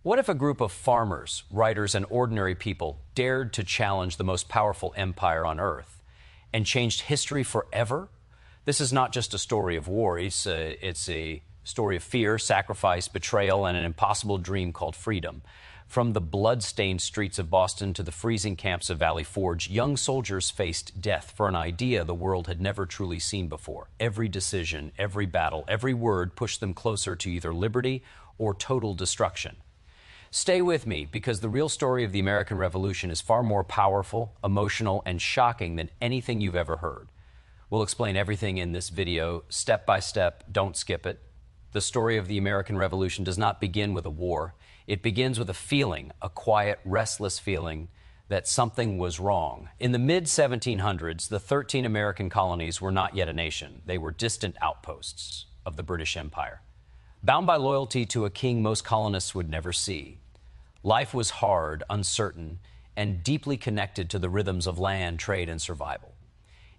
What if a group of farmers, writers, and ordinary people dared to challenge the most powerful empire on earth and changed history forever? This is not just a story of war. It's a story of fear, sacrifice, betrayal, and an impossible dream called freedom. From the blood-stained streets of Boston to the freezing camps of Valley Forge, young soldiers faced death for an idea the world had never truly seen before. Every decision, every battle, every word pushed them closer to either liberty or total destruction. Stay with me, because the real story of the American Revolution is far more powerful, emotional, and shocking than anything you've ever heard. We'll explain everything in this video, step by step. Don't skip it. The story of the American Revolution does not begin with a war. It begins with a feeling, a quiet, restless feeling that something was wrong. In the mid-1700s, the 13 American colonies were not yet a nation. They were distant outposts of the British Empire, bound by loyalty to a king most colonists would never see. Life was hard, uncertain, and deeply connected to the rhythms of land, trade, and survival.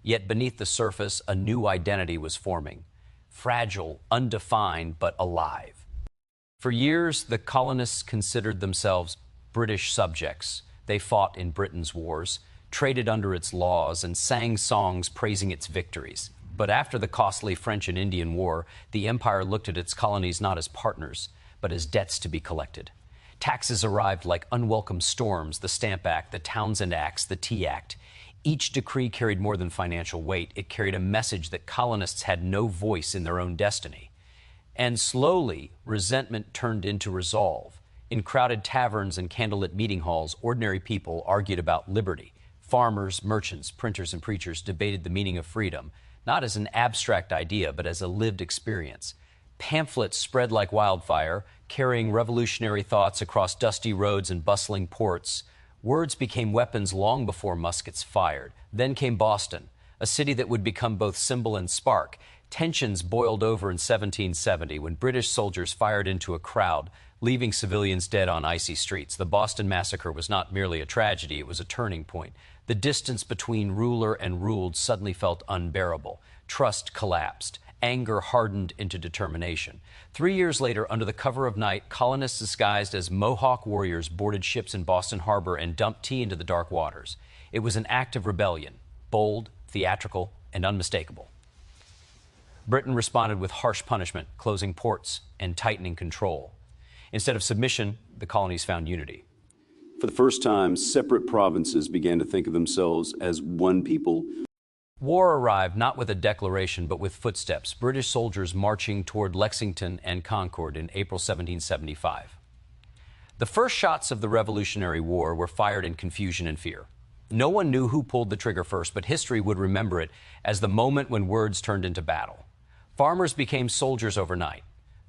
Yet beneath the surface, a new identity was forming, fragile, undefined, but alive. For years, the colonists considered themselves British subjects. They fought in Britain's wars, traded under its laws, and sang songs praising its victories. But after the costly French and Indian War, the empire looked at its colonies not as partners, but as debts to be collected. Taxes arrived like unwelcome storms: the Stamp Act, the Townshend Acts, the Tea Act. Each decree carried more than financial weight. It carried a message that colonists had no voice in their own destiny. And slowly, resentment turned into resolve. In crowded taverns and candlelit meeting halls, ordinary people argued about liberty. Farmers, merchants, printers, and preachers debated the meaning of freedom, not as an abstract idea, but as a lived experience. Pamphlets spread like wildfire, carrying revolutionary thoughts across dusty roads and bustling ports. Words became weapons long before muskets fired. Then came Boston, a city that would become both symbol and spark. Tensions boiled over in 1770 when British soldiers fired into a crowd, leaving civilians dead on icy streets. The Boston Massacre was not merely a tragedy, it was a turning point. The distance between ruler and ruled suddenly felt unbearable. Trust collapsed. Anger hardened into determination. 3 years later, under the cover of night, colonists disguised as Mohawk warriors boarded ships in Boston Harbor and dumped tea into the dark waters. It was an act of rebellion, bold, theatrical, and unmistakable. Britain responded with harsh punishment, closing ports and tightening control. Instead of submission, the colonies found unity. For the first time, separate provinces began to think of themselves as one people. War arrived not with a declaration, but with footsteps. British soldiers marching toward Lexington and Concord in April 1775. The first shots of the Revolutionary War were fired in confusion and fear. No one knew who pulled the trigger first, but history would remember it as the moment when words turned into battle. Farmers became soldiers overnight.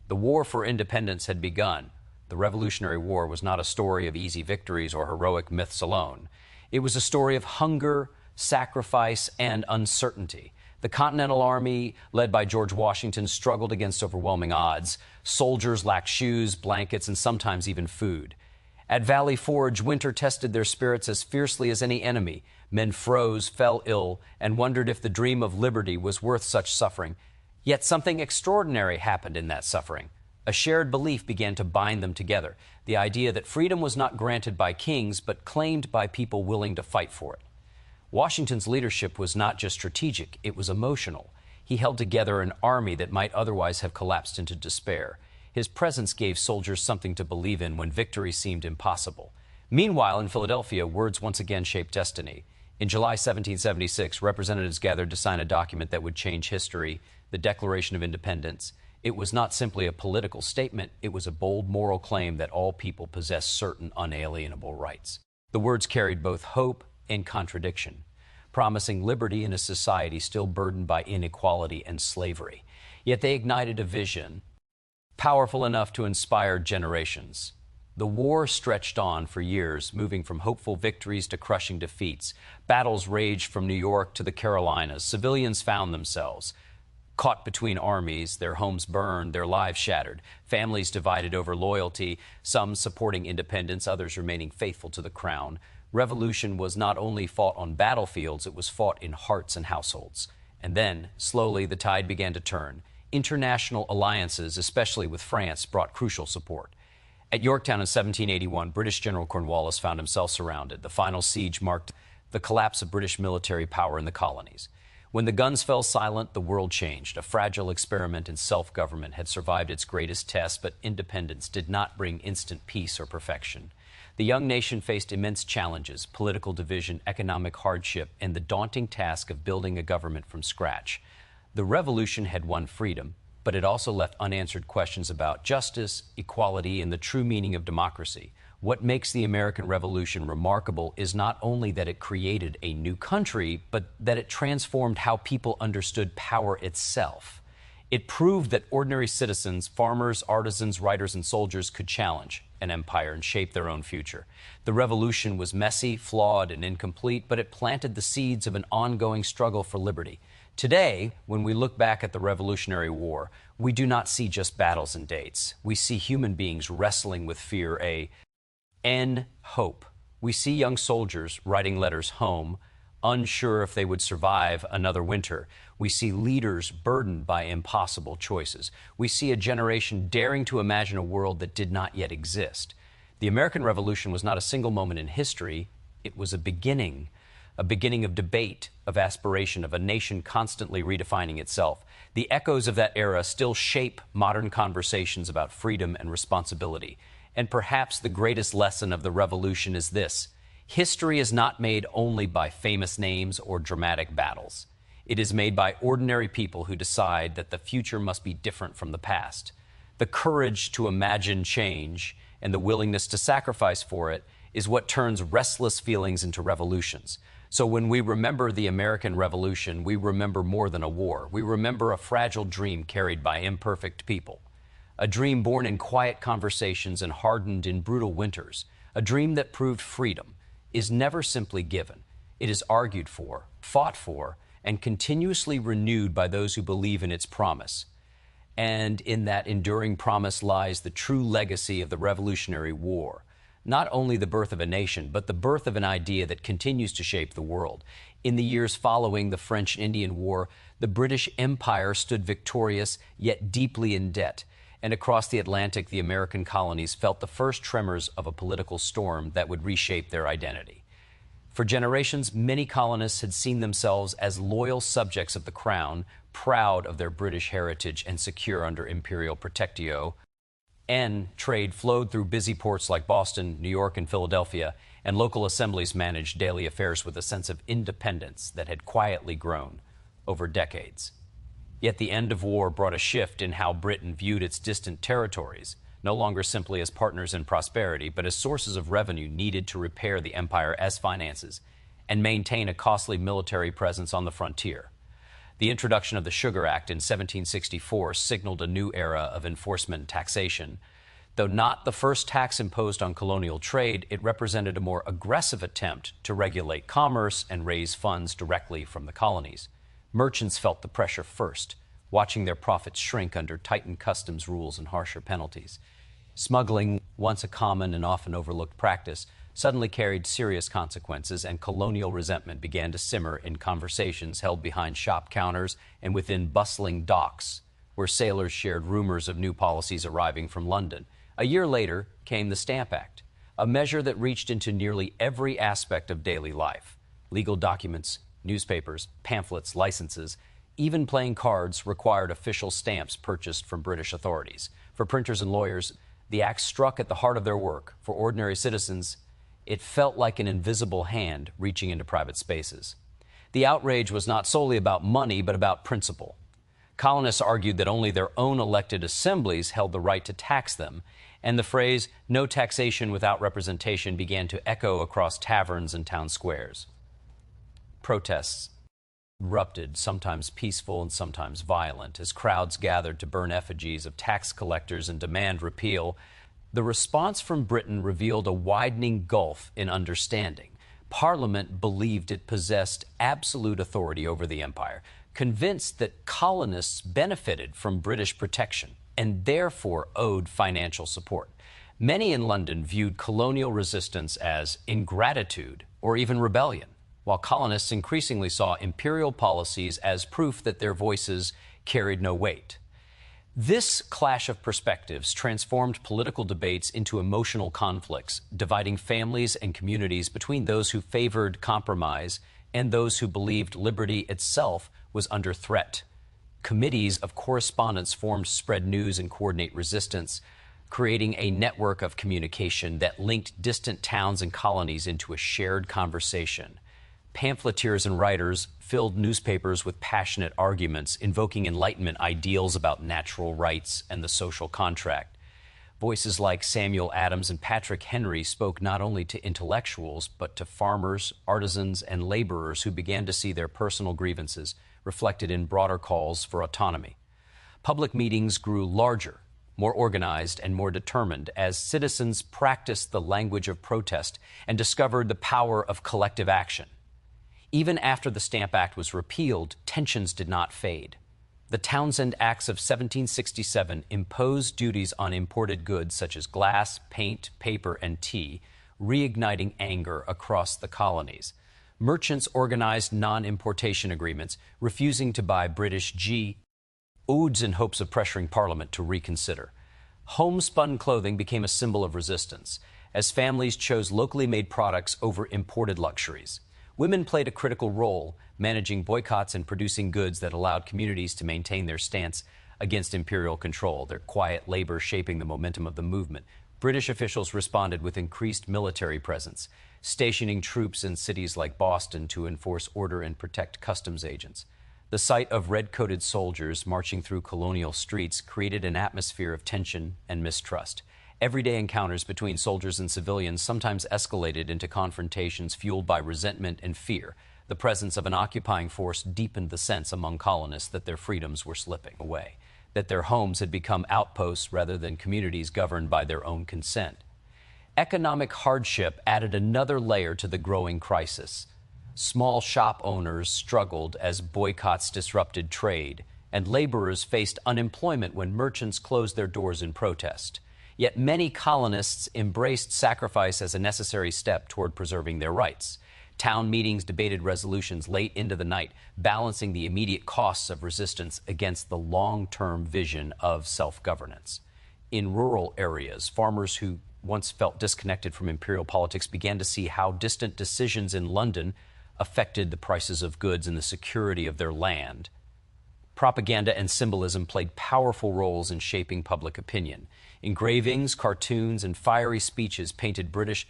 The war for independence had begun. The Revolutionary War was not a story of easy victories or heroic myths alone. It was a story of hunger, sacrifice, and uncertainty. The Continental Army, led by George Washington, struggled against overwhelming odds. Soldiers lacked shoes, blankets, and sometimes even food. At Valley Forge, winter tested their spirits as fiercely as any enemy. Men froze, fell ill, and wondered if the dream of liberty was worth such suffering. Yet something extraordinary happened in that suffering. A shared belief began to bind them together. The idea that freedom was not granted by kings, but claimed by people willing to fight for it. Washington's leadership was not just strategic, it was emotional. He held together an army that might otherwise have collapsed into despair. His presence gave soldiers something to believe in when victory seemed impossible. Meanwhile, in Philadelphia, words once again shaped destiny. In July 1776, representatives gathered to sign a document that would change history, the Declaration of Independence. It was not simply a political statement, it was a bold moral claim that all people possess certain unalienable rights. The words carried both hope and contradiction, promising liberty in a society still burdened by inequality and slavery. Yet they ignited a vision powerful enough to inspire generations. The war stretched on for years, moving from hopeful victories to crushing defeats. Battles raged from New York to the Carolinas. Civilians found themselves caught between armies, their homes burned, their lives shattered, families divided over loyalty, some supporting independence, others remaining faithful to the crown. Revolution was not only fought on battlefields, it was fought in hearts and households. And then, slowly, the tide began to turn. International alliances, especially with France, brought crucial support. At Yorktown in 1781, British General Cornwallis found himself surrounded. The final siege marked the collapse of British military power in the colonies. When the guns fell silent, the world changed. A fragile experiment in self-government had survived its greatest test, but independence did not bring instant peace or perfection. The young nation faced immense challenges: political division, economic hardship, and the daunting task of building a government from scratch. The revolution had won freedom, but it also left unanswered questions about justice, equality, and the true meaning of democracy. What makes the American Revolution remarkable is not only that it created a new country, but that it transformed how people understood power itself. It proved that ordinary citizens, farmers, artisans, writers, and soldiers could challenge an empire and shape their own future. The revolution was messy, flawed, and incomplete, but it planted the seeds of an ongoing struggle for liberty. Today, when we look back at the Revolutionary War, we do not see just battles and dates. We see human beings wrestling with fear, and hope. We see young soldiers writing letters home, unsure if they would survive another winter. We see leaders burdened by impossible choices. We see a generation daring to imagine a world that did not yet exist. The American Revolution was not a single moment in history. It was a beginning of debate, of aspiration, of a nation constantly redefining itself. The echoes of that era still shape modern conversations about freedom and responsibility. And perhaps the greatest lesson of the revolution is this: history is not made only by famous names or dramatic battles. It is made by ordinary people who decide that the future must be different from the past. The courage to imagine change and the willingness to sacrifice for it is what turns restless feelings into revolutions. So when we remember the American Revolution, we remember more than a war. We remember a fragile dream carried by imperfect people. A dream born in quiet conversations and hardened in brutal winters. A dream that proved freedom is never simply given. It is argued for, fought for, and continuously renewed by those who believe in its promise. And in that enduring promise lies the true legacy of the Revolutionary War. Not only the birth of a nation, but the birth of an idea that continues to shape the world. In the years following the French and Indian War, the British Empire stood victorious, yet deeply in debt. And across the Atlantic, the American colonies felt the first tremors of a political storm that would reshape their identity. For generations, many colonists had seen themselves as loyal subjects of the crown, proud of their British heritage and secure under imperial protectio. And trade flowed through busy ports like Boston, New York, and Philadelphia, and local assemblies managed daily affairs with a sense of independence that had quietly grown over decades. Yet the end of war brought a shift in how Britain viewed its distant territories, no longer simply as partners in prosperity, but as sources of revenue needed to repair the empire as finances and maintain a costly military presence on the frontier. The introduction of the Sugar Act in 1764 signaled a new era of enforcement and taxation. Though not the first tax imposed on colonial trade, it represented a more aggressive attempt to regulate commerce and raise funds directly from the colonies. Merchants felt the pressure first, watching their profits shrink under tightened customs rules and harsher penalties. Smuggling, once a common and often overlooked practice, suddenly carried serious consequences, and colonial resentment began to simmer in conversations held behind shop counters and within bustling docks, where sailors shared rumors of new policies arriving from London. A year later came the Stamp Act, a measure that reached into nearly every aspect of daily life. Legal documents, newspapers, pamphlets, licenses, even playing cards required official stamps purchased from British authorities. For printers and lawyers, the act struck at the heart of their work. For ordinary citizens, it felt like an invisible hand reaching into private spaces. The outrage was not solely about money, but about principle. Colonists argued that only their own elected assemblies held the right to tax them, and the phrase, "no taxation without representation," began to echo across taverns and town squares. Protests erupted, sometimes peaceful and sometimes violent, as crowds gathered to burn effigies of tax collectors and demand repeal. The response from Britain revealed a widening gulf in understanding. Parliament believed it possessed absolute authority over the empire, convinced that colonists benefited from British protection and therefore owed financial support. Many in London viewed colonial resistance as ingratitude or even rebellion, while colonists increasingly saw imperial policies as proof that their voices carried no weight. This clash of perspectives transformed political debates into emotional conflicts, dividing families and communities between those who favored compromise and those who believed liberty itself was under threat. Committees of correspondence formed to spread news and coordinate resistance, creating a network of communication that linked distant towns and colonies into a shared conversation. Pamphleteers and writers filled newspapers with passionate arguments, invoking Enlightenment ideals about natural rights and the social contract. Voices like Samuel Adams and Patrick Henry spoke not only to intellectuals, but to farmers, artisans, and laborers who began to see their personal grievances reflected in broader calls for autonomy. Public meetings grew larger, more organized, and more determined as citizens practiced the language of protest and discovered the power of collective action. Even after the Stamp Act was repealed, tensions did not fade. The Townshend Acts of 1767 imposed duties on imported goods such as glass, paint, paper, and tea, reigniting anger across the colonies. Merchants organized non-importation agreements, refusing to buy British goods in hopes of pressuring Parliament to reconsider. Homespun clothing became a symbol of resistance, as families chose locally made products over imported luxuries. Women played a critical role, managing boycotts and producing goods that allowed communities to maintain their stance against imperial control, their quiet labor shaping the momentum of the movement. British officials responded with increased military presence, stationing troops in cities like Boston to enforce order and protect customs agents. The sight of red-coated soldiers marching through colonial streets created an atmosphere of tension and mistrust. Everyday encounters between soldiers and civilians sometimes escalated into confrontations fueled by resentment and fear. The presence of an occupying force deepened the sense among colonists that their freedoms were slipping away, that their homes had become outposts rather than communities governed by their own consent. Economic hardship added another layer to the growing crisis. Small shop owners struggled as boycotts disrupted trade, and laborers faced unemployment when merchants closed their doors in protest. Yet many colonists embraced sacrifice as a necessary step toward preserving their rights. Town meetings debated resolutions late into the night, balancing the immediate costs of resistance against the long-term vision of self-governance. In rural areas, farmers who once felt disconnected from imperial politics began to see how distant decisions in London affected the prices of goods and the security of their land. Propaganda and symbolism played powerful roles in shaping public opinion. Engravings, cartoons, and fiery speeches painted British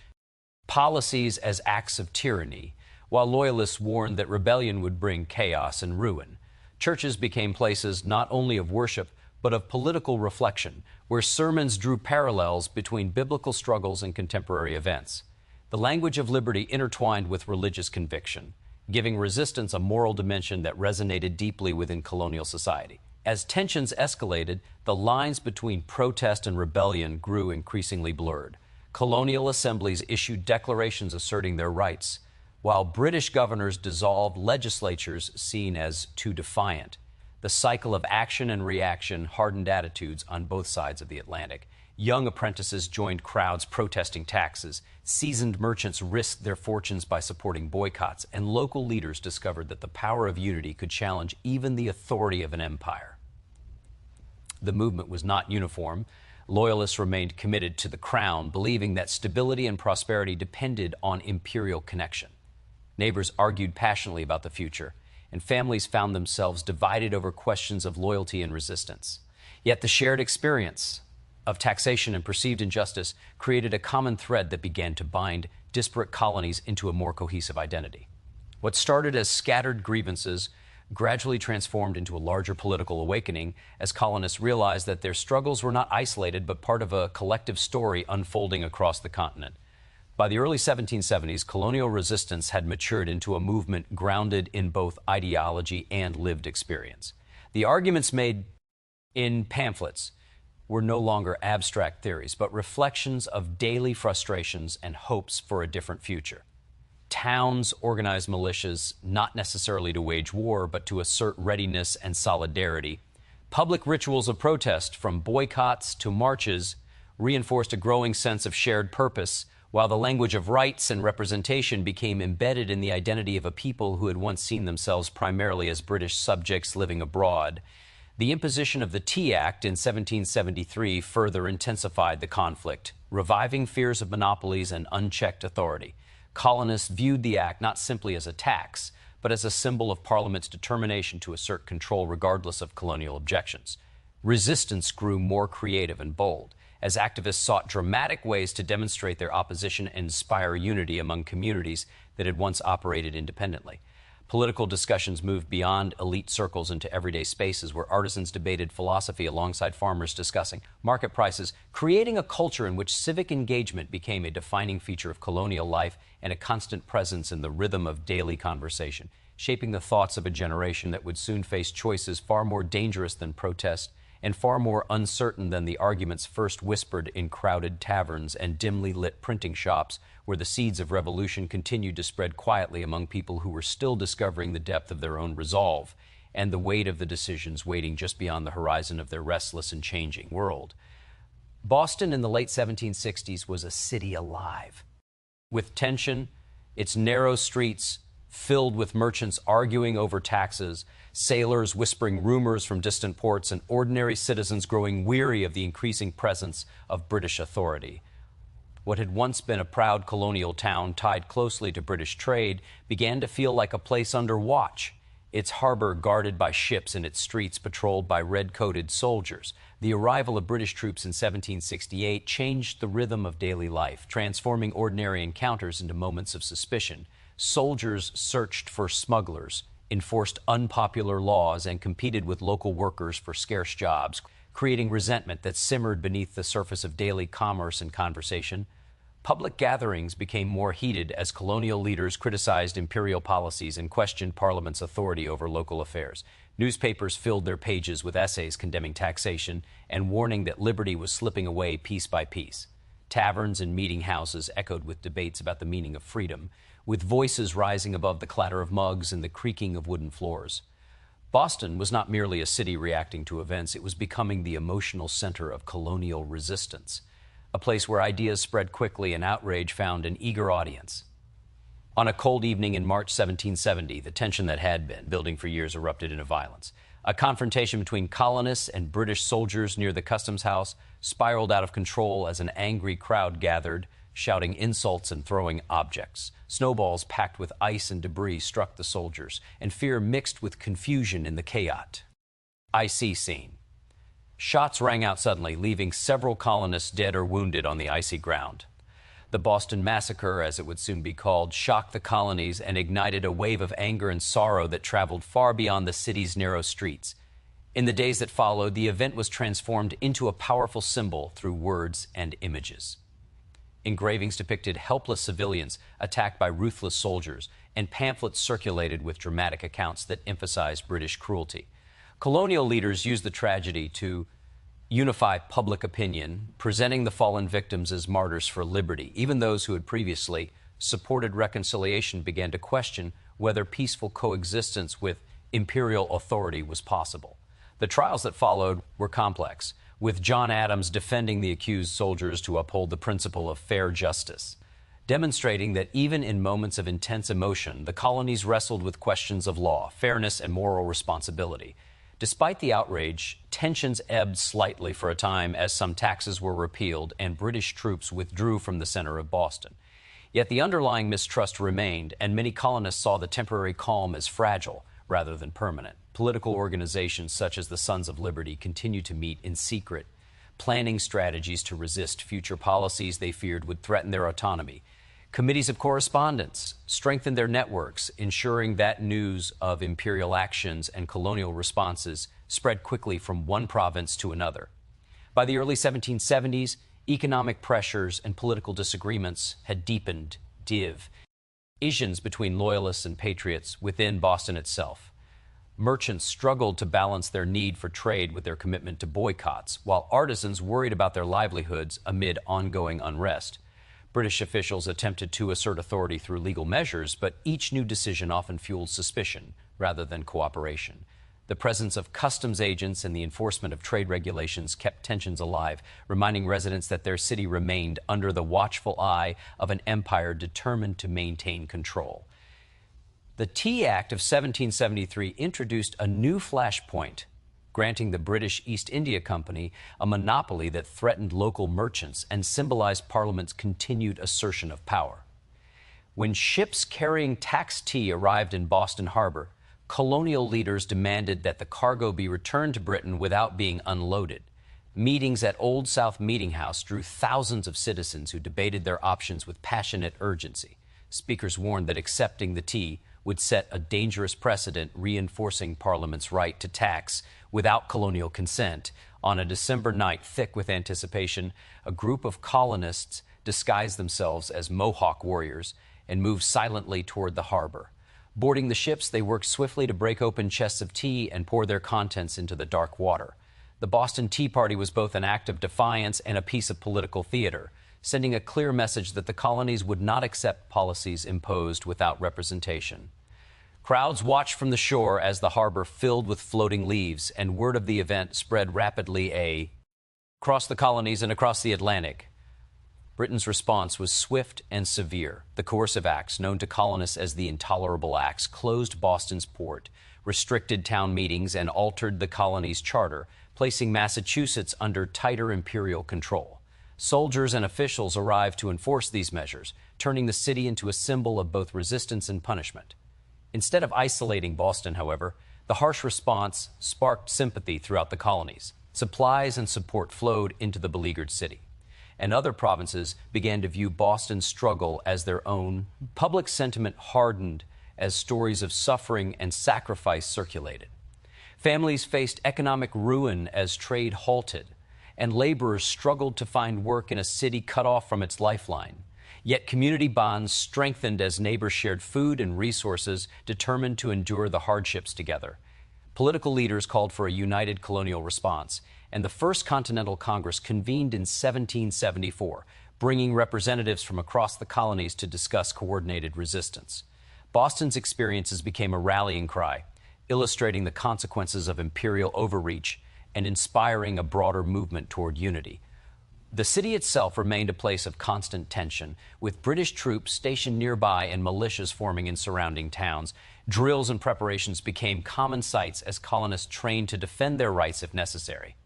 policies as acts of tyranny, while loyalists warned that rebellion would bring chaos and ruin. Churches became places not only of worship, but of political reflection, where sermons drew parallels between biblical struggles and contemporary events. The language of liberty intertwined with religious conviction, giving resistance a moral dimension that resonated deeply within colonial society. As tensions escalated, the lines between protest and rebellion grew increasingly blurred. Colonial assemblies issued declarations asserting their rights, while British governors dissolved legislatures seen as too defiant. The cycle of action and reaction hardened attitudes on both sides of the Atlantic. Young apprentices joined crowds protesting taxes. Seasoned merchants risked their fortunes by supporting boycotts, and local leaders discovered that the power of unity could challenge even the authority of an empire. The movement was not uniform. Loyalists remained committed to the crown, believing that stability and prosperity depended on imperial connection. Neighbors argued passionately about the future, and families found themselves divided over questions of loyalty and resistance. Yet the shared experience of taxation and perceived injustice created a common thread that began to bind disparate colonies into a more cohesive identity. What started as scattered grievances gradually transformed into a larger political awakening as colonists realized that their struggles were not isolated but part of a collective story unfolding across the continent. By the early 1770s, colonial resistance had matured into a movement grounded in both ideology and lived experience. The arguments made in pamphlets were no longer abstract theories, but reflections of daily frustrations and hopes for a different future. Towns organized militias, not necessarily to wage war, but to assert readiness and solidarity. Public rituals of protest, from boycotts to marches, reinforced a growing sense of shared purpose, while the language of rights and representation became embedded in the identity of a people who had once seen themselves primarily as British subjects living abroad. The imposition of the Tea Act in 1773 further intensified the conflict, reviving fears of monopolies and unchecked authority. Colonists viewed the act not simply as a tax, but as a symbol of Parliament's determination to assert control regardless of colonial objections. Resistance grew more creative and bold, as activists sought dramatic ways to demonstrate their opposition and inspire unity among communities that had once operated independently. Political discussions moved beyond elite circles into everyday spaces where artisans debated philosophy alongside farmers discussing market prices, creating a culture in which civic engagement became a defining feature of colonial life and a constant presence in the rhythm of daily conversation, shaping the thoughts of a generation that would soon face choices far more dangerous than protest and far more uncertain than the arguments first whispered in crowded taverns and dimly lit printing shops, where the seeds of revolution continued to spread quietly among people who were still discovering the depth of their own resolve and the weight of the decisions waiting just beyond the horizon of their restless and changing world. Boston in the late 1760s was a city alive with tension, its narrow streets filled with merchants arguing over taxes, sailors whispering rumors from distant ports, and ordinary citizens growing weary of the increasing presence of British authority. What had once been a proud colonial town tied closely to British trade began to feel like a place under watch, its harbor guarded by ships and its streets patrolled by red-coated soldiers. The arrival of British troops in 1768 changed the rhythm of daily life, transforming ordinary encounters into moments of suspicion. Soldiers searched for smugglers, enforced unpopular laws, and competed with local workers for scarce jobs, creating resentment that simmered beneath the surface of daily commerce and conversation. Public gatherings became more heated as colonial leaders criticized imperial policies and questioned Parliament's authority over local affairs. Newspapers filled their pages with essays condemning taxation and warning that liberty was slipping away piece by piece. Taverns and meeting houses echoed with debates about the meaning of freedom, with voices rising above the clatter of mugs and the creaking of wooden floors. Boston was not merely a city reacting to events, it was becoming the emotional center of colonial resistance, a place where ideas spread quickly and outrage found an eager audience. On a cold evening in March 1770, the tension that had been building for years erupted into violence. A confrontation between colonists and British soldiers near the customs house spiraled out of control as an angry crowd gathered, shouting insults and throwing objects. Snowballs packed with ice and debris struck the soldiers, and fear mixed with confusion in the chaos. Icy scene. Shots rang out suddenly, leaving several colonists dead or wounded on the icy ground. The Boston Massacre, as it would soon be called, shocked the colonies and ignited a wave of anger and sorrow that traveled far beyond the city's narrow streets. In the days that followed, the event was transformed into a powerful symbol through words and images. Engravings depicted helpless civilians attacked by ruthless soldiers, and pamphlets circulated with dramatic accounts that emphasized British cruelty. Colonial leaders used the tragedy to unify public opinion, presenting the fallen victims as martyrs for liberty. Even those who had previously supported reconciliation began to question whether peaceful coexistence with imperial authority was possible. The trials that followed were complex, with John Adams defending the accused soldiers to uphold the principle of fair justice, demonstrating that even in moments of intense emotion, the colonies wrestled with questions of law, fairness, and moral responsibility. Despite the outrage, tensions ebbed slightly for a time as some taxes were repealed and British troops withdrew from the center of Boston. Yet the underlying mistrust remained, and many colonists saw the temporary calm as fragile rather than permanent. Political organizations such as the Sons of Liberty continued to meet in secret, planning strategies to resist future policies they feared would threaten their autonomy. Committees of correspondence strengthened their networks, ensuring that news of imperial actions and colonial responses spread quickly from one province to another. By the early 1770s, economic pressures and political disagreements had deepened divisions between loyalists and patriots within Boston itself. Merchants struggled to balance their need for trade with their commitment to boycotts, while artisans worried about their livelihoods amid ongoing unrest. British officials attempted to assert authority through legal measures, but each new decision often fueled suspicion rather than cooperation. The presence of customs agents and the enforcement of trade regulations kept tensions alive, reminding residents that their city remained under the watchful eye of an empire determined to maintain control. The Tea Act of 1773 introduced a new flashpoint granting the British East India Company a monopoly that threatened local merchants and symbolized Parliament's continued assertion of power. When ships carrying taxed tea arrived in Boston Harbor, colonial leaders demanded that the cargo be returned to Britain without being unloaded. Meetings at Old South Meeting House drew thousands of citizens who debated their options with passionate urgency. Speakers warned that accepting the tea would set a dangerous precedent, reinforcing Parliament's right to tax without colonial consent. On a December night thick with anticipation, a group of colonists disguised themselves as Mohawk warriors and moved silently toward the harbor. Boarding the ships, they worked swiftly to break open chests of tea and pour their contents into the dark water. The Boston Tea Party was both an act of defiance and a piece of political theater, sending a clear message that the colonies would not accept policies imposed without representation. Crowds watched from the shore as the harbor filled with floating leaves, and word of the event spread rapidly across the colonies and across the Atlantic. Britain's response was swift and severe. The coercive acts, known to colonists as the Intolerable Acts, closed Boston's port, restricted town meetings, and altered the colony's charter, placing Massachusetts under tighter imperial control. Soldiers and officials arrived to enforce these measures, turning the city into a symbol of both resistance and punishment. Instead of isolating Boston, however, the harsh response sparked sympathy throughout the colonies. Supplies and support flowed into the beleaguered city, and other provinces began to view Boston's struggle as their own. Public sentiment hardened as stories of suffering and sacrifice circulated. Families faced economic ruin as trade halted, and laborers struggled to find work in a city cut off from its lifeline. Yet community bonds strengthened as neighbors shared food and resources, determined to endure the hardships together. Political leaders called for a united colonial response, and the First Continental Congress convened in 1774, bringing representatives from across the colonies to discuss coordinated resistance. Boston's experiences became a rallying cry, illustrating the consequences of imperial overreach and inspiring a broader movement toward unity. The city itself remained a place of constant tension, with British troops stationed nearby and militias forming in surrounding towns. Drills and preparations became common sights as colonists trained to defend their rights if necessary.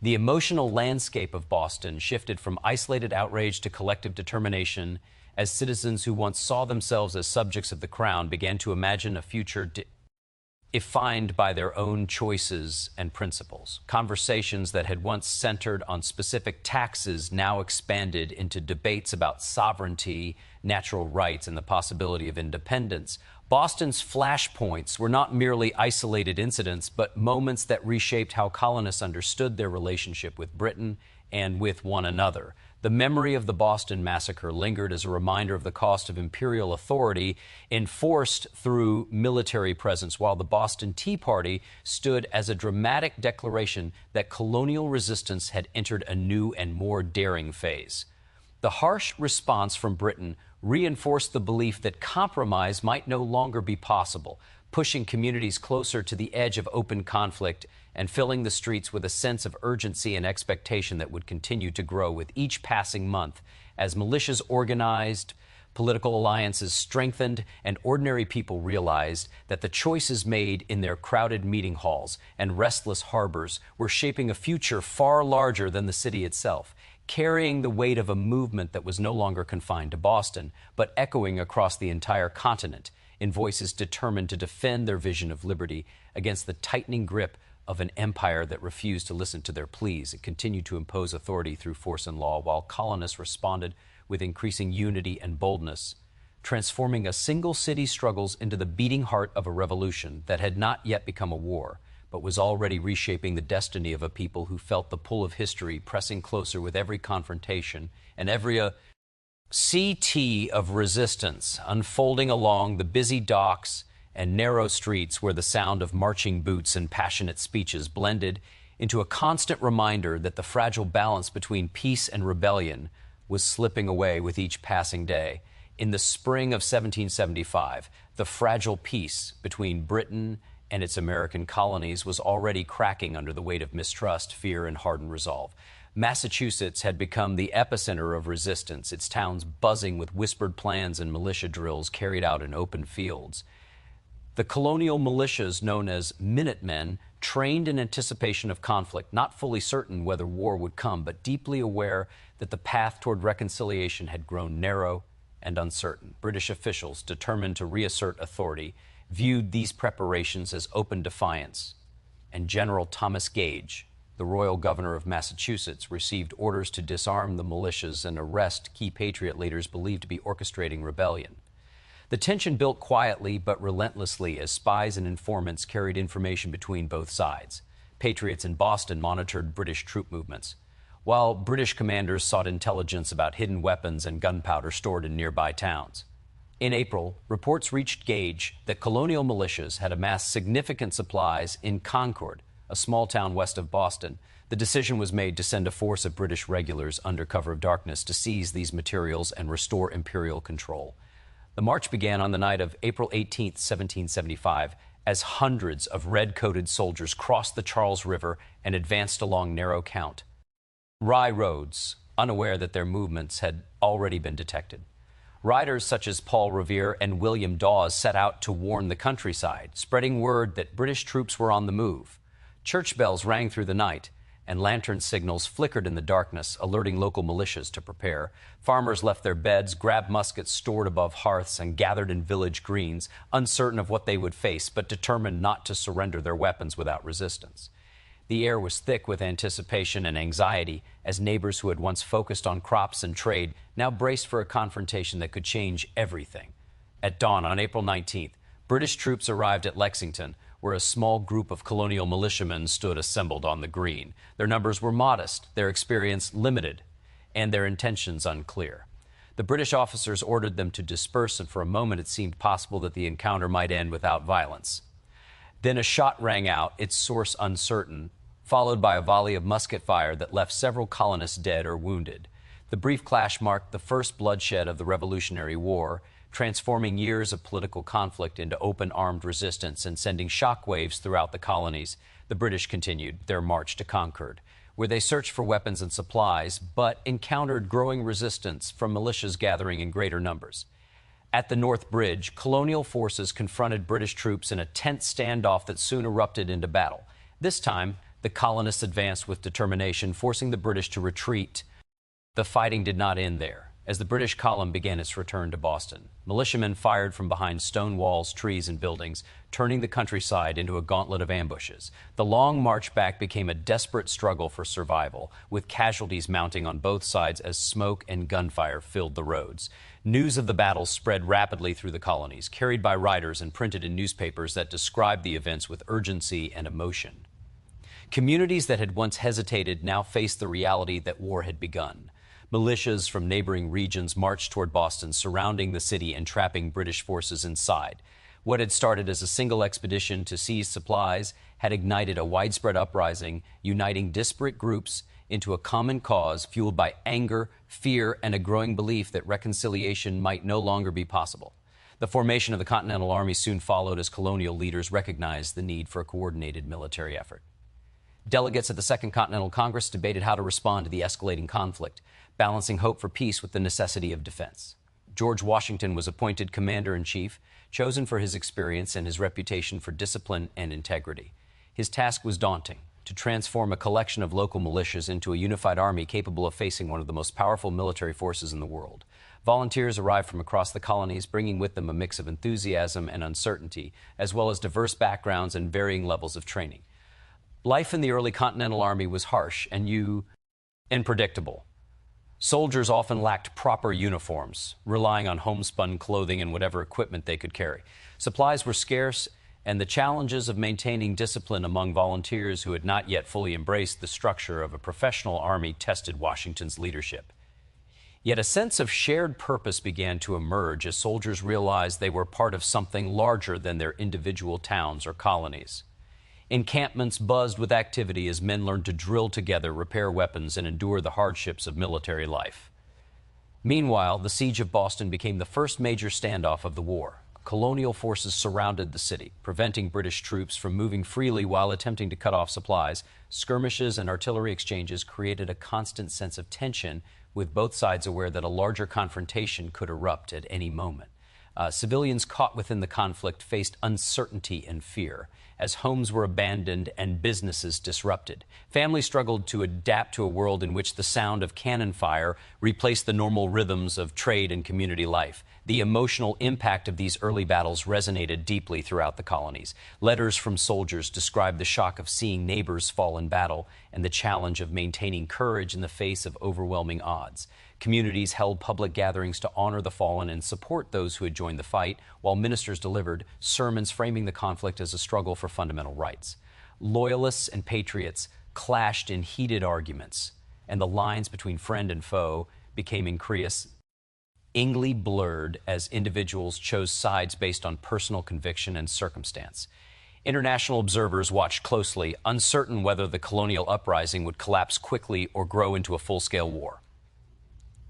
The emotional landscape of Boston shifted from isolated outrage to collective determination as citizens who once saw themselves as subjects of the crown began to imagine a future defined by their own choices and principles. Conversations that had once centered on specific taxes now expanded into debates about sovereignty, natural rights, and the possibility of independence. Boston's flashpoints were not merely isolated incidents, but moments that reshaped how colonists understood their relationship with Britain and with one another. The memory of the Boston Massacre lingered as a reminder of the cost of imperial authority enforced through military presence, while the Boston Tea Party stood as a dramatic declaration that colonial resistance had entered a new and more daring phase. The harsh response from Britain reinforced the belief that compromise might no longer be possible, pushing communities closer to the edge of open conflict and filling the streets with a sense of urgency and expectation that would continue to grow with each passing month as militias organized, political alliances strengthened, and ordinary people realized that the choices made in their crowded meeting halls and restless harbors were shaping a future far larger than the city itself, carrying the weight of a movement that was no longer confined to Boston, but echoing across the entire continent in voices determined to defend their vision of liberty against the tightening grip of an empire that refused to listen to their pleas. It continued to impose authority through force and law, while colonists responded with increasing unity and boldness, transforming a single city's struggles into the beating heart of a revolution that had not yet become a war, but was already reshaping the destiny of a people who felt the pull of history pressing closer with every confrontation and every CT of resistance unfolding along the busy docks and narrow streets where the sound of marching boots and passionate speeches blended into a constant reminder that the fragile balance between peace and rebellion was slipping away with each passing day. In the spring of 1775, the fragile peace between Britain and its American colonies was already cracking under the weight of mistrust, fear, and hardened resolve. Massachusetts had become the epicenter of resistance, its towns buzzing with whispered plans and militia drills carried out in open fields. The colonial militias known as Minutemen trained in anticipation of conflict, not fully certain whether war would come, but deeply aware that the path toward reconciliation had grown narrow and uncertain. British officials, determined to reassert authority, viewed these preparations as open defiance, and General Thomas Gage, the royal governor of Massachusetts, received orders to disarm the militias and arrest key Patriot leaders believed to be orchestrating rebellion. The tension built quietly but relentlessly as spies and informants carried information between both sides. Patriots in Boston monitored British troop movements, while British commanders sought intelligence about hidden weapons and gunpowder stored in nearby towns. In April, reports reached Gage that colonial militias had amassed significant supplies in Concord, a small town west of Boston. The decision was made to send a force of British regulars under cover of darkness to seize these materials and restore imperial control. The march began on the night of April 18, 1775, as hundreds of red-coated soldiers crossed the Charles River and advanced along narrow Count Rye roads, unaware that their movements had already been detected. Riders such as Paul Revere and William Dawes set out to warn the countryside, spreading word that British troops were on the move. Church bells rang through the night, and lantern signals flickered in the darkness, alerting local militias to prepare. Farmers left their beds, grabbed muskets stored above hearths, and gathered in village greens, uncertain of what they would face, but determined not to surrender their weapons without resistance. The air was thick with anticipation and anxiety as neighbors who had once focused on crops and trade now braced for a confrontation that could change everything. At dawn on April 19th, British troops arrived at Lexington, where a small group of colonial militiamen stood assembled on the green. Their numbers were modest, their experience limited, and their intentions unclear. The British officers ordered them to disperse, and for a moment it seemed possible that the encounter might end without violence. Then a shot rang out, its source uncertain, followed by a volley of musket fire that left several colonists dead or wounded. The brief clash marked the first bloodshed of the Revolutionary War, transforming years of political conflict into open armed resistance and sending shockwaves throughout the colonies. The British continued their march to Concord, where they searched for weapons and supplies, but encountered growing resistance from militias gathering in greater numbers. At the North Bridge, colonial forces confronted British troops in a tense standoff that soon erupted into battle. This time, the colonists advanced with determination, forcing the British to retreat. The fighting did not end there. As the British column began its return to Boston, militiamen fired from behind stone walls, trees, and buildings, turning the countryside into a gauntlet of ambushes. The long march back became a desperate struggle for survival, with casualties mounting on both sides as smoke and gunfire filled the roads. News of the battle spread rapidly through the colonies, carried by riders and printed in newspapers that described the events with urgency and emotion. Communities that had once hesitated now faced the reality that war had begun. Militias from neighboring regions marched toward Boston, surrounding the city and trapping British forces inside. What had started as a single expedition to seize supplies had ignited a widespread uprising, uniting disparate groups into a common cause fueled by anger, fear, and a growing belief that reconciliation might no longer be possible. The formation of the Continental Army soon followed as colonial leaders recognized the need for a coordinated military effort. Delegates at the Second Continental Congress debated how to respond to the escalating conflict, balancing hope for peace with the necessity of defense. George Washington was appointed commander-in-chief, chosen for his experience and his reputation for discipline and integrity. His task was daunting: to transform a collection of local militias into a unified army capable of facing one of the most powerful military forces in the world. Volunteers arrived from across the colonies, bringing with them a mix of enthusiasm and uncertainty, as well as diverse backgrounds and varying levels of training. Life in the early Continental Army was harsh and unpredictable. Soldiers often lacked proper uniforms, relying on homespun clothing and whatever equipment they could carry. Supplies were scarce, and the challenges of maintaining discipline among volunteers who had not yet fully embraced the structure of a professional army tested Washington's leadership. Yet a sense of shared purpose began to emerge as soldiers realized they were part of something larger than their individual towns or colonies. Encampments buzzed with activity as men learned to drill together, repair weapons, and endure the hardships of military life. Meanwhile, the siege of Boston became the first major standoff of the war. Colonial forces surrounded the city, preventing British troops from moving freely while attempting to cut off supplies. Skirmishes and artillery exchanges created a constant sense of tension, with both sides aware that a larger confrontation could erupt at any moment. Civilians caught within the conflict faced uncertainty and fear as homes were abandoned and businesses disrupted. Families struggled to adapt to a world in which the sound of cannon fire replaced the normal rhythms of trade and community life. The emotional impact of these early battles resonated deeply throughout the colonies. Letters from soldiers described the shock of seeing neighbors fall in battle and the challenge of maintaining courage in the face of overwhelming odds. Communities held public gatherings to honor the fallen and support those who had joined the fight, while ministers delivered sermons framing the conflict as a struggle for fundamental rights. Loyalists and patriots clashed in heated arguments, and the lines between friend and foe became increasingly blurred as individuals chose sides based on personal conviction and circumstance. International observers watched closely, uncertain whether the colonial uprising would collapse quickly or grow into a full-scale war.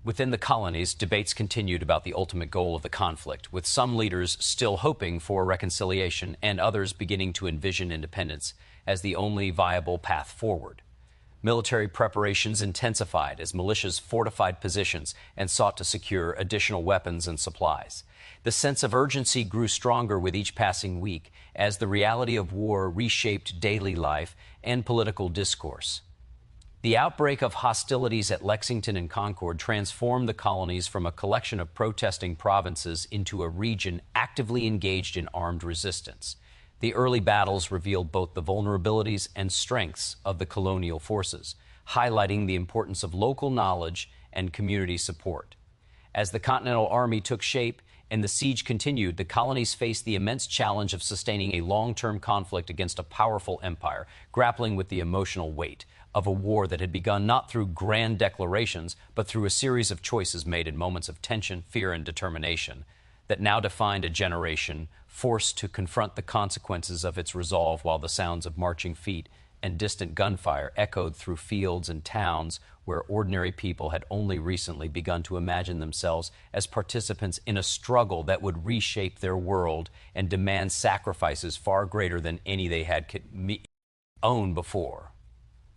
Within the colonies, debates continued about the ultimate goal of the conflict, with some leaders still hoping for reconciliation and others beginning to envision independence as the only viable path forward. Military preparations intensified as militias fortified positions and sought to secure additional weapons and supplies. The sense of urgency grew stronger with each passing week as the reality of war reshaped daily life and political discourse. The outbreak of hostilities at Lexington and Concord transformed the colonies from a collection of protesting provinces into a region actively engaged in armed resistance. The early battles revealed both the vulnerabilities and strengths of the colonial forces, highlighting the importance of local knowledge and community support. As the Continental Army took shape and the siege continued, the colonies faced the immense challenge of sustaining a long-term conflict against a powerful empire, grappling with the emotional weight of a war that had begun not through grand declarations, but through a series of choices made in moments of tension, fear, and determination that now defined a generation forced to confront the consequences of its resolve, while the sounds of marching feet and distant gunfire echoed through fields and towns where ordinary people had only recently begun to imagine themselves as participants in a struggle that would reshape their world and demand sacrifices far greater than any they had owned before.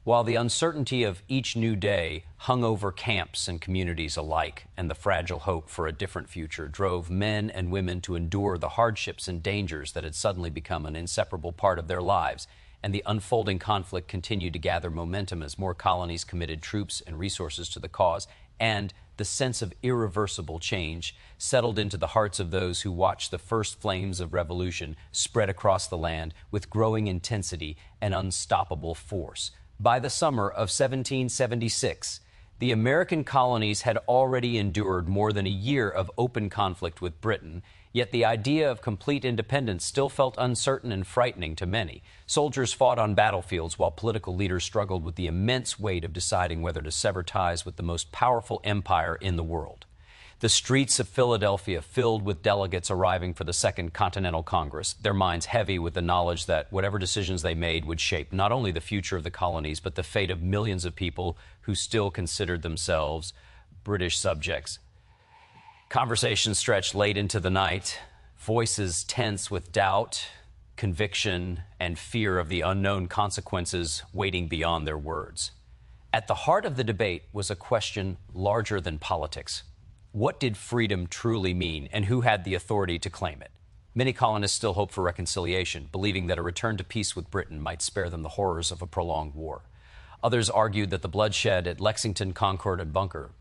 While the uncertainty of each new day hung over camps and communities alike, and the fragile hope for a different future drove men and women to endure the hardships and dangers that had suddenly become an inseparable part of their lives, and the unfolding conflict continued to gather momentum as more colonies committed troops and resources to the cause, and the sense of irreversible change settled into the hearts of those who watched the first flames of revolution spread across the land with growing intensity and unstoppable force. By the summer of 1776, the American colonies had already endured more than a year of open conflict with Britain, yet the idea of complete independence still felt uncertain and frightening to many. Soldiers fought on battlefields while political leaders struggled with the immense weight of deciding whether to sever ties with the most powerful empire in the world. The streets of Philadelphia filled with delegates arriving for the Second Continental Congress, their minds heavy with the knowledge that whatever decisions they made would shape not only the future of the colonies, but the fate of millions of people who still considered themselves British subjects. Conversations stretched late into the night, voices tense with doubt, conviction, and fear of the unknown consequences waiting beyond their words. At the heart of the debate was a question larger than politics. What did freedom truly mean, and who had the authority to claim it? Many colonists still hoped for reconciliation, believing that a return to peace with Britain might spare them the horrors of a prolonged war. Others argued that the bloodshed at Lexington, Concord, and Bunker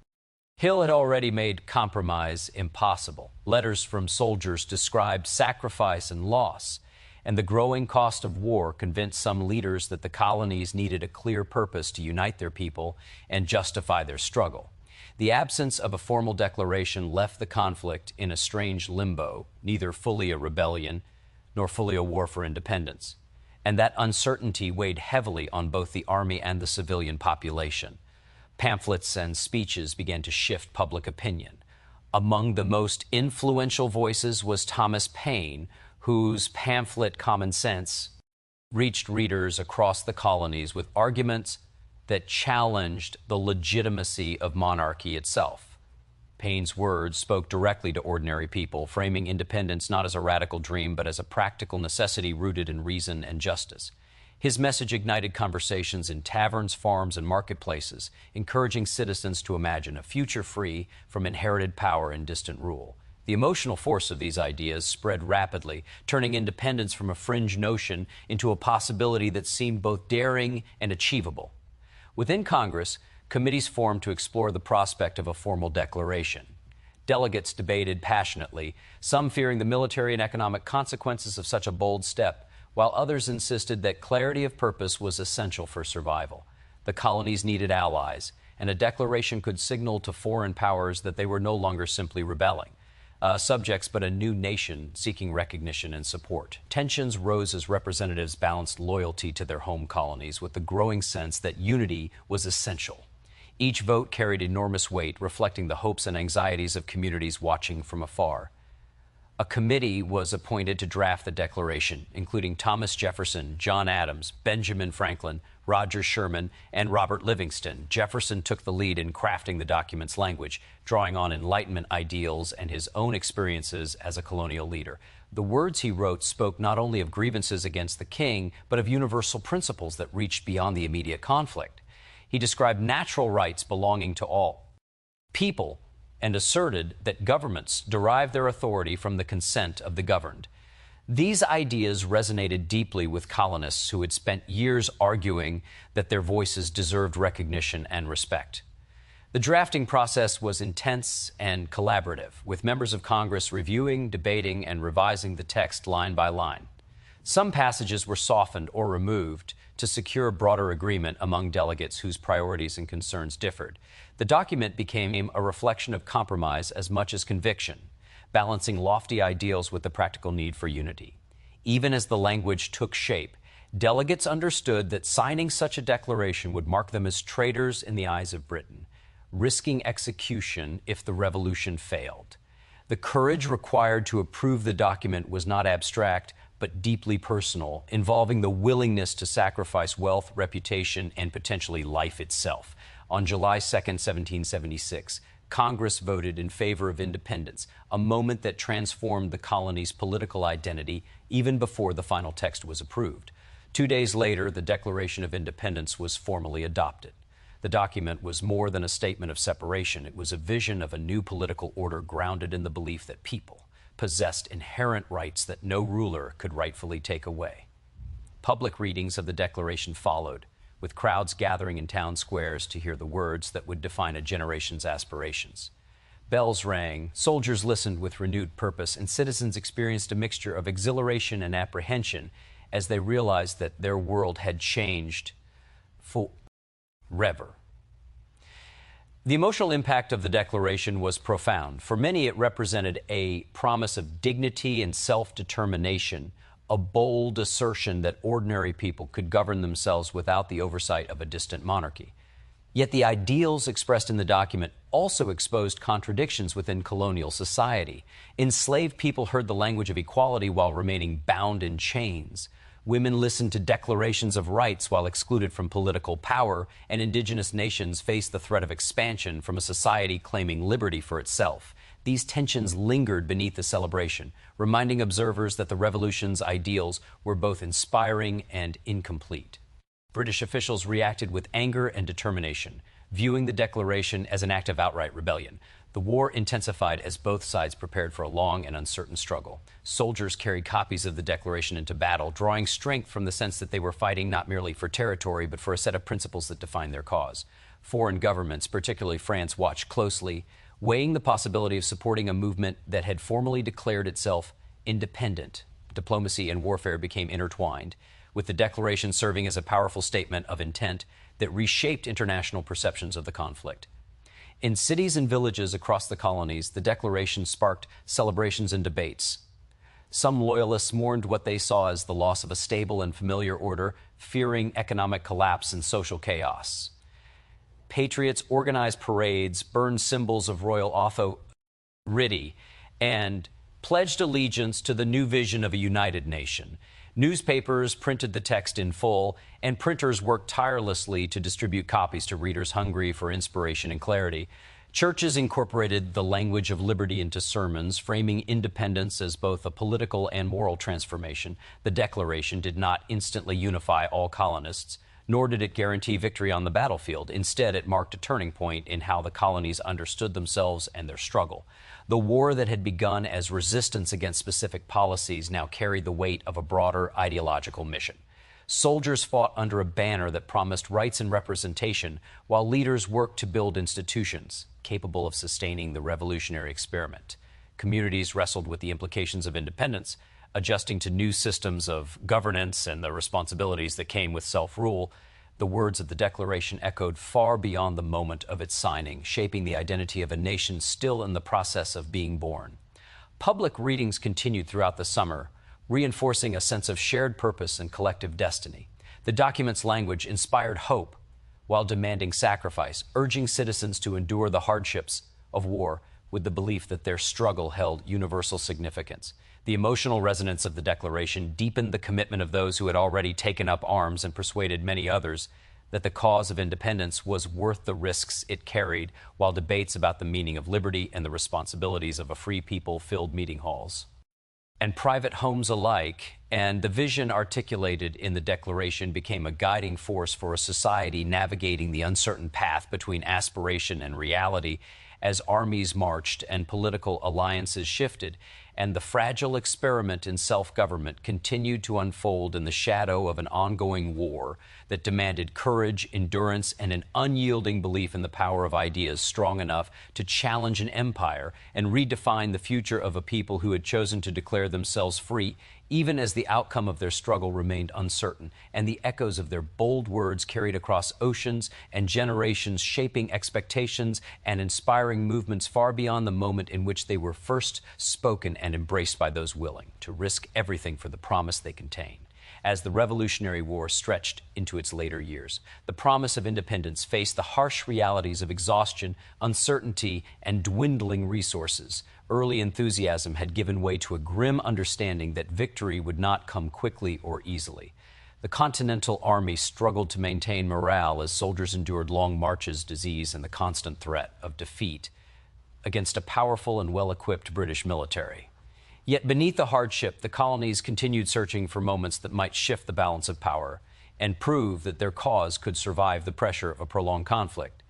Hill had already made compromise impossible. Letters from soldiers described sacrifice and loss, and the growing cost of war convinced some leaders that the colonies needed a clear purpose to unite their people and justify their struggle. The absence of a formal declaration left the conflict in a strange limbo, neither fully a rebellion nor fully a war for independence. And that uncertainty weighed heavily on both the army and the civilian population. Pamphlets and speeches began to shift public opinion. Among the most influential voices was Thomas Paine, whose pamphlet Common Sense reached readers across the colonies with arguments that challenged the legitimacy of monarchy itself. Paine's words spoke directly to ordinary people, framing independence not as a radical dream, but as a practical necessity rooted in reason and justice. His message ignited conversations in taverns, farms, and marketplaces, encouraging citizens to imagine a future free from inherited power and distant rule. The emotional force of these ideas spread rapidly, turning independence from a fringe notion into a possibility that seemed both daring and achievable. Within Congress, committees formed to explore the prospect of a formal declaration. Delegates debated passionately, some fearing the military and economic consequences of such a bold step, while others insisted that clarity of purpose was essential for survival. The colonies needed allies, and a declaration could signal to foreign powers that they were no longer simply rebelling subjects, but a new nation seeking recognition and support. Tensions rose as representatives balanced loyalty to their home colonies with the growing sense that unity was essential. Each vote carried enormous weight, reflecting the hopes and anxieties of communities watching from afar. A committee was appointed to draft the Declaration, including Thomas Jefferson, John Adams, Benjamin Franklin, Roger Sherman, and Robert Livingston. Jefferson took the lead in crafting the document's language, drawing on Enlightenment ideals and his own experiences as a colonial leader. The words he wrote spoke not only of grievances against the king, but of universal principles that reached beyond the immediate conflict. He described natural rights belonging to all people, and asserted that governments derive their authority from the consent of the governed. These ideas resonated deeply with colonists who had spent years arguing that their voices deserved recognition and respect. The drafting process was intense and collaborative, with members of Congress reviewing, debating, and revising the text line by line. Some passages were softened or removed to secure broader agreement among delegates whose priorities and concerns differed. The document became a reflection of compromise as much as conviction, balancing lofty ideals with the practical need for unity. Even as the language took shape, delegates understood that signing such a declaration would mark them as traitors in the eyes of Britain, risking execution if the revolution failed. The courage required to approve the document was not abstract, but deeply personal, involving the willingness to sacrifice wealth, reputation, and potentially life itself. On July 2, 1776, Congress voted in favor of independence, a moment that transformed the colony's political identity even before the final text was approved. 2 days later, the Declaration of Independence was formally adopted. The document was more than a statement of separation. It was a vision of a new political order grounded in the belief that people possessed inherent rights that no ruler could rightfully take away. Public readings of the Declaration followed, with crowds gathering in town squares to hear the words that would define a generation's aspirations. Bells rang, soldiers listened with renewed purpose, and citizens experienced a mixture of exhilaration and apprehension as they realized that their world had changed forever. The emotional impact of the Declaration was profound. For many, it represented a promise of dignity and self-determination, a bold assertion that ordinary people could govern themselves without the oversight of a distant monarchy. Yet the ideals expressed in the document also exposed contradictions within colonial society. Enslaved people heard the language of equality while remaining bound in chains. Women listened to declarations of rights while excluded from political power, and indigenous nations faced the threat of expansion from a society claiming liberty for itself. These tensions lingered beneath the celebration, reminding observers that the revolution's ideals were both inspiring and incomplete. British officials reacted with anger and determination, viewing the declaration as an act of outright rebellion. The war intensified as both sides prepared for a long and uncertain struggle. Soldiers carried copies of the Declaration into battle, drawing strength from the sense that they were fighting not merely for territory, but for a set of principles that defined their cause. Foreign governments, particularly France, watched closely, weighing the possibility of supporting a movement that had formally declared itself independent. Diplomacy and warfare became intertwined, with the Declaration serving as a powerful statement of intent that reshaped international perceptions of the conflict. In cities and villages across the colonies, the Declaration sparked celebrations and debates. Some loyalists mourned what they saw as the loss of a stable and familiar order, fearing economic collapse and social chaos. Patriots organized parades, burned symbols of royal authority, and pledged allegiance to the new vision of a united nation. Newspapers printed the text in full, and printers worked tirelessly to distribute copies to readers hungry for inspiration and clarity. Churches incorporated the language of liberty into sermons, framing independence as both a political and moral transformation. The Declaration did not instantly unify all colonists, Nor did it guarantee victory on the battlefield. Instead, it marked a turning point in how the colonies understood themselves and their struggle. The war that had begun as resistance against specific policies now carried the weight of a broader ideological mission. Soldiers fought under a banner that promised rights and representation, while leaders worked to build institutions capable of sustaining the revolutionary experiment. Communities wrestled with the implications of independence, adjusting to new systems of governance and the responsibilities that came with self-rule. The words of the Declaration echoed far beyond the moment of its signing, shaping the identity of a nation still in the process of being born. Public readings continued throughout the summer, reinforcing a sense of shared purpose and collective destiny. The document's language inspired hope while demanding sacrifice, urging citizens to endure the hardships of war with the belief that their struggle held universal significance. The emotional resonance of the Declaration deepened the commitment of those who had already taken up arms and persuaded many others that the cause of independence was worth the risks it carried, while debates about the meaning of liberty and the responsibilities of a free people filled meeting halls and private homes alike, and the vision articulated in the Declaration became a guiding force for a society navigating the uncertain path between aspiration and reality as armies marched and political alliances shifted, and the fragile experiment in self-government continued to unfold in the shadow of an ongoing war that demanded courage, endurance, and an unyielding belief in the power of ideas strong enough to challenge an empire and redefine the future of a people who had chosen to declare themselves free, even as the outcome of their struggle remained uncertain, and the echoes of their bold words carried across oceans and generations, shaping expectations and inspiring movements far beyond the moment in which they were first spoken and embraced by those willing to risk everything for the promise they contain. As the Revolutionary War stretched into its later years, the promise of independence faced the harsh realities of exhaustion, uncertainty, and dwindling resources. Early enthusiasm had given way to a grim understanding that victory would not come quickly or easily. The Continental Army struggled to maintain morale as soldiers endured long marches, disease, and the constant threat of defeat against a powerful and well-equipped British military. Yet beneath the hardship, the colonies continued searching for moments that might shift the balance of power and prove that their cause could survive the pressure of a prolonged conflict.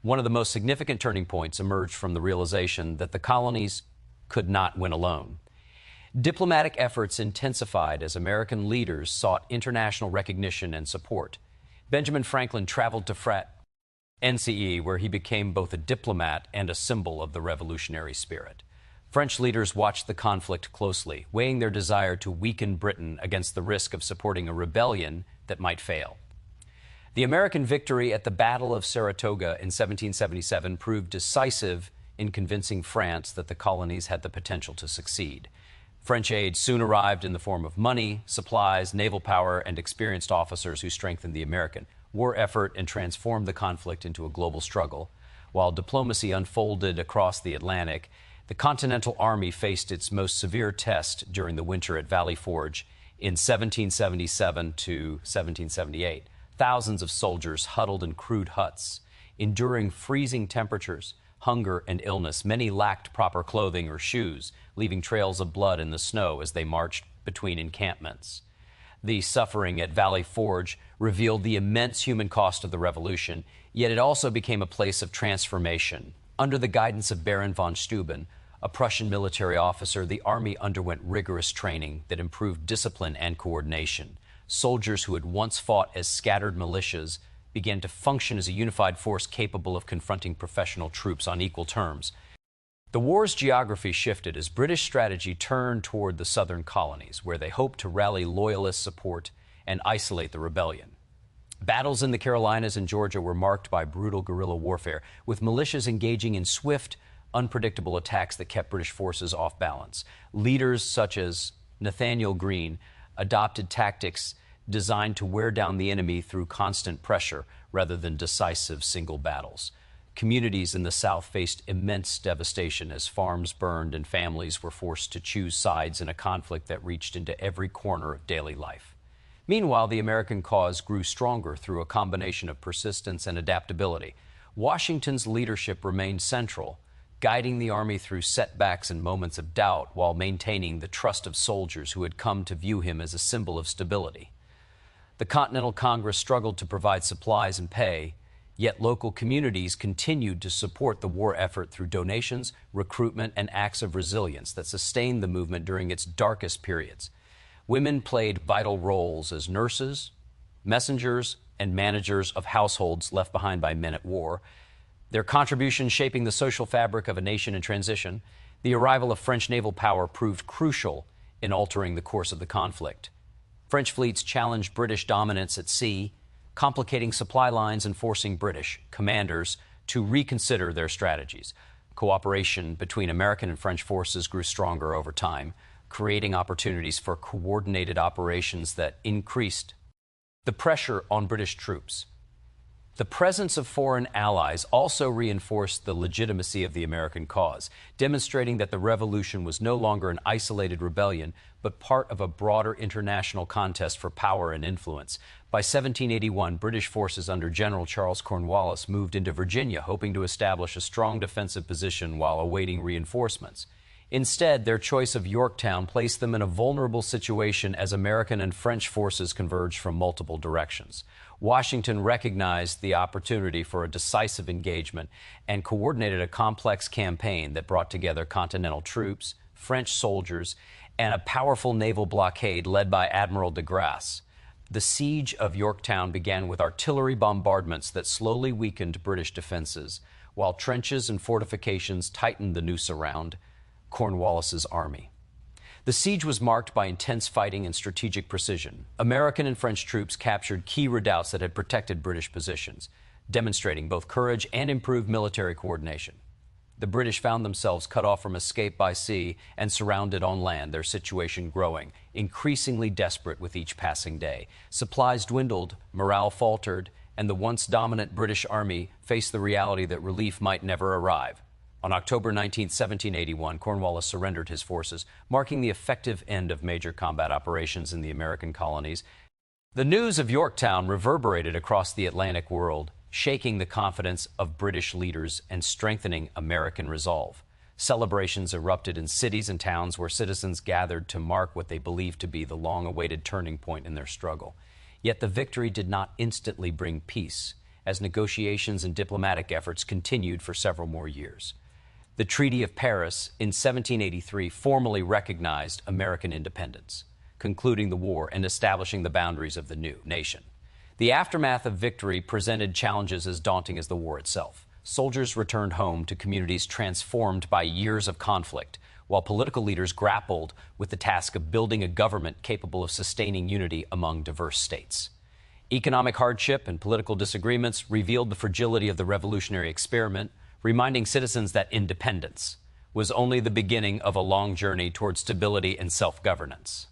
One of the most significant turning points emerged from the realization that the colonies could not win alone. Diplomatic efforts intensified as American leaders sought international recognition and support. Benjamin Franklin traveled to NCE, where he became both a diplomat and a symbol of the revolutionary spirit. French leaders watched the conflict closely, weighing their desire to weaken Britain against the risk of supporting a rebellion that might fail. The American victory at the Battle of Saratoga in 1777 proved decisive in convincing France that the colonies had the potential to succeed. French aid soon arrived in the form of money, supplies, naval power, and experienced officers who strengthened the American war effort and transformed the conflict into a global struggle. While diplomacy unfolded across the Atlantic, the Continental Army faced its most severe test during the winter at Valley Forge in 1777 to 1778. Thousands of soldiers huddled in crude huts, enduring freezing temperatures, hunger, and illness. Many lacked proper clothing or shoes, leaving trails of blood in the snow as they marched between encampments. The suffering at Valley Forge revealed the immense human cost of the revolution, yet it also became a place of transformation. Under the guidance of Baron von Steuben, a Prussian military officer, the army underwent rigorous training that improved discipline and coordination. Soldiers who had once fought as scattered militias began to function as a unified force capable of confronting professional troops on equal terms. The war's geography shifted as British strategy turned toward the southern colonies, where they hoped to rally loyalist support and isolate the rebellion. Battles in the Carolinas and Georgia were marked by brutal guerrilla warfare, with militias engaging in swift, unpredictable attacks that kept British forces off balance. Leaders such as Nathaniel Greene adopted tactics designed to wear down the enemy through constant pressure rather than decisive single battles. Communities in the South faced immense devastation as farms burned and families were forced to choose sides in a conflict that reached into every corner of daily life. Meanwhile, the American cause grew stronger through a combination of persistence and adaptability. Washington's leadership remained central, guiding the army through setbacks and moments of doubt while maintaining the trust of soldiers who had come to view him as a symbol of stability. The Continental Congress struggled to provide supplies and pay, yet local communities continued to support the war effort through donations, recruitment, and acts of resilience that sustained the movement during its darkest periods. Women played vital roles as nurses, messengers, and managers of households left behind by men at war, their contribution shaping the social fabric of a nation in transition. The arrival of French naval power proved crucial in altering the course of the conflict. French fleets challenged British dominance at sea, complicating supply lines and forcing British commanders to reconsider their strategies. Cooperation between American and French forces grew stronger over time, creating opportunities for coordinated operations that increased the pressure on British troops. The presence of foreign allies also reinforced the legitimacy of the American cause, demonstrating that the revolution was no longer an isolated rebellion, but part of a broader international contest for power and influence. By 1781, British forces under General Charles Cornwallis moved into Virginia, hoping to establish a strong defensive position while awaiting reinforcements. Instead, their choice of Yorktown placed them in a vulnerable situation as American and French forces converged from multiple directions. Washington recognized the opportunity for a decisive engagement and coordinated a complex campaign that brought together Continental troops, French soldiers, and a powerful naval blockade led by Admiral de Grasse. The siege of Yorktown began with artillery bombardments that slowly weakened British defenses, while trenches and fortifications tightened the noose around Cornwallis's army. The siege was marked by intense fighting and strategic precision. American and French troops captured key redoubts that had protected British positions, demonstrating both courage and improved military coordination. The British found themselves cut off from escape by sea and surrounded on land, their situation growing, increasingly desperate with each passing day. Supplies dwindled, morale faltered, and the once dominant British army faced the reality that relief might never arrive. On October 19, 1781, Cornwallis surrendered his forces, marking the effective end of major combat operations in the American colonies. The news of Yorktown reverberated across the Atlantic world, shaking the confidence of British leaders and strengthening American resolve. Celebrations erupted in cities and towns where citizens gathered to mark what they believed to be the long-awaited turning point in their struggle. Yet the victory did not instantly bring peace, as negotiations and diplomatic efforts continued for several more years. The Treaty of Paris in 1783 formally recognized American independence, concluding the war and establishing the boundaries of the new nation. The aftermath of victory presented challenges as daunting as the war itself. Soldiers returned home to communities transformed by years of conflict, while political leaders grappled with the task of building a government capable of sustaining unity among diverse states. Economic hardship and political disagreements revealed the fragility of the revolutionary experiment, reminding citizens that independence was only the beginning of a long journey toward stability and self-governance.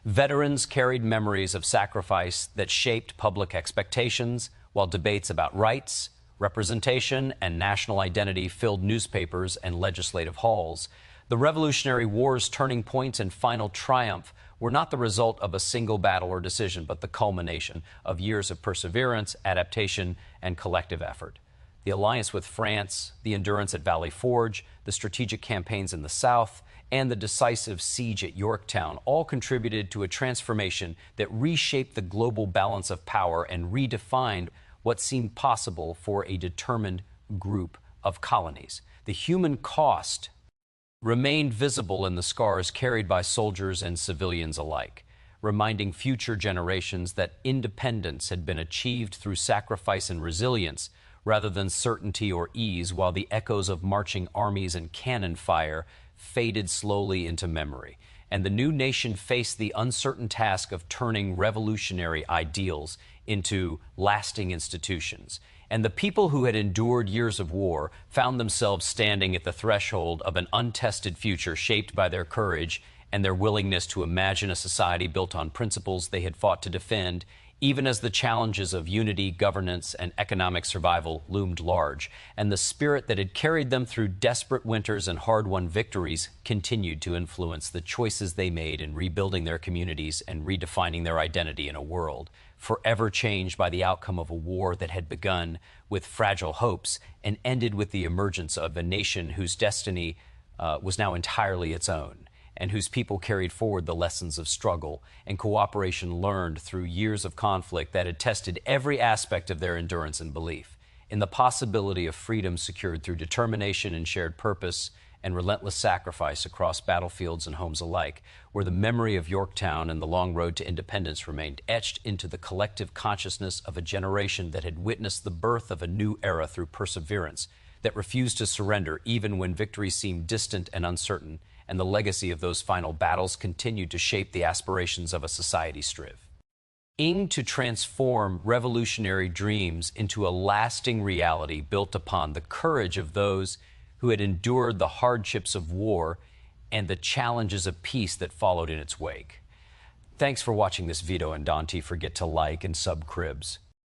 Veterans carried memories of sacrifice that shaped public expectations, while debates about rights, representation, and national identity filled newspapers and legislative halls. The Revolutionary War's turning points and final triumph were not the result of a single battle or decision, but the culmination of years of perseverance, adaptation, and collective effort. The alliance with France, the endurance at Valley Forge, the strategic campaigns in the South, and the decisive siege at Yorktown all contributed to a transformation that reshaped the global balance of power and redefined what seemed possible for a determined group of colonies. The human cost remained visible in the scars carried by soldiers and civilians alike, reminding future generations that independence had been achieved through sacrifice and resilience rather than certainty or ease, while the echoes of marching armies and cannon fire faded slowly into memory. And the new nation faced the uncertain task of turning revolutionary ideals into lasting institutions. And the people who had endured years of war found themselves standing at the threshold of an untested future shaped by their courage and their willingness to imagine a society built on principles they had fought to defend, even as the challenges of unity, governance, and economic survival loomed large, and the spirit that had carried them through desperate winters and hard-won victories continued to influence the choices they made in rebuilding their communities and redefining their identity in a world forever changed by the outcome of a war that had begun with fragile hopes and ended with the emergence of a nation whose destiny was now entirely its own. and whose people carried forward the lessons of struggle and cooperation learned through years of conflict that had tested every aspect of their endurance and belief in the possibility of freedom secured through determination and shared purpose and relentless sacrifice across battlefields and homes alike, where the memory of Yorktown and the long road to independence remained etched into the collective consciousness of a generation that had witnessed the birth of a new era through perseverance, that refused to surrender even when victory seemed distant and uncertain, and the legacy of those final battles continued to shape the aspirations of a society striving to transform revolutionary dreams into a lasting reality built upon the courage of those who had endured the hardships of war and the challenges of peace that followed in its wake. Thanks for watching this video, and don't forget to like and sub Cribs.